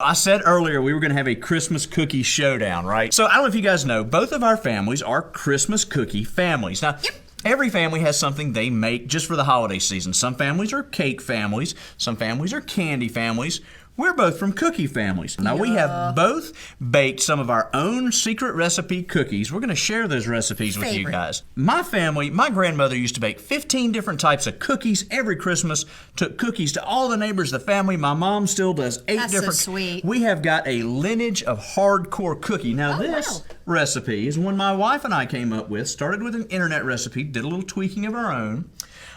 I said earlier we were going to have a Christmas cookie showdown, right? So I don't know if you guys know, both of our families are Christmas cookie families. Now, every family has something they make just for the holiday season. Some families are cake families. Some families are candy families. We're both from cookie families. Now, we have both baked some of our own secret recipe cookies. We're going to share those recipes with you guys. My family, my grandmother used to bake 15 different types of cookies every Christmas, took cookies to all the neighbors of the family. My mom still does 8 different. That's so sweet. We have got a lineage of hardcore cookie. Now, this recipe is one my wife and I came up with. Started with an internet recipe, did a little tweaking of our own.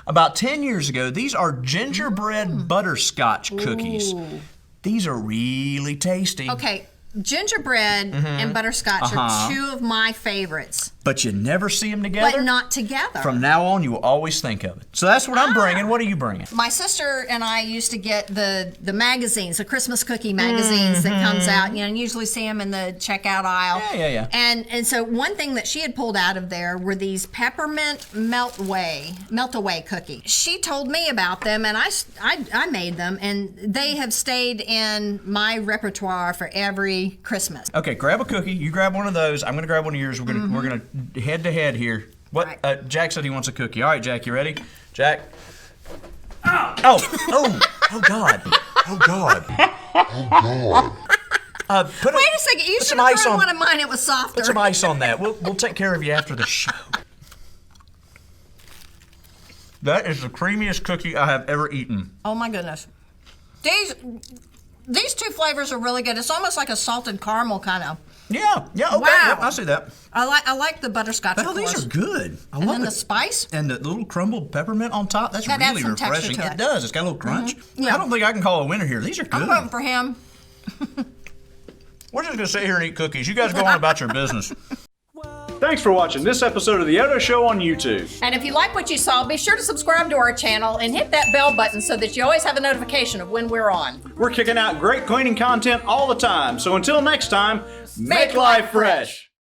About 10 years ago, these are gingerbread butterscotch cookies. These are really tasty. Okay, gingerbread and butterscotch are 2 of my favorites. But you never see them together? But not together. From now on, you will always think of it. So that's what I'm bringing. What are you bringing? My sister and I used to get the magazines, the Christmas cookie magazines that comes out. You know, and usually see them in the checkout aisle. Yeah. And so one thing that she had pulled out of there were these Peppermint Meltaway cookies. She told me about them, and I made them, and they have stayed in my repertoire for every Christmas. Okay, grab a cookie. You grab one of those. I'm going to grab one of yours. We're gonna head to head here. What? Right. Jack said he wants a cookie. All right, Jack, you ready? Jack. Oh God. Oh God. Wait a second. You should have heard one of mine. It was softer. Put some ice on that. We'll take care of you after the show. That is the creamiest cookie I have ever eaten. Oh my goodness. These 2 flavors are really good. It's almost like a salted caramel kind of. Yeah. Okay. Wow. Yep, I see that. I like the butterscotch. Oh, these are good. And then the spice. And the little crumbled peppermint on top. That's That really adds some refreshing. texture to It does. It's got a little crunch. Yeah. I don't think I can call a winner here. These are good. I'm voting for him. We're just going to sit here and eat cookies. You guys go on about your business. Thanks for watching this episode of the Odo Show on YouTube. And if you like what you saw, be sure to subscribe to our channel and hit that bell button so that you always have a notification of when we're on. We're kicking out great cleaning content all the time. So until next time, make life fresh.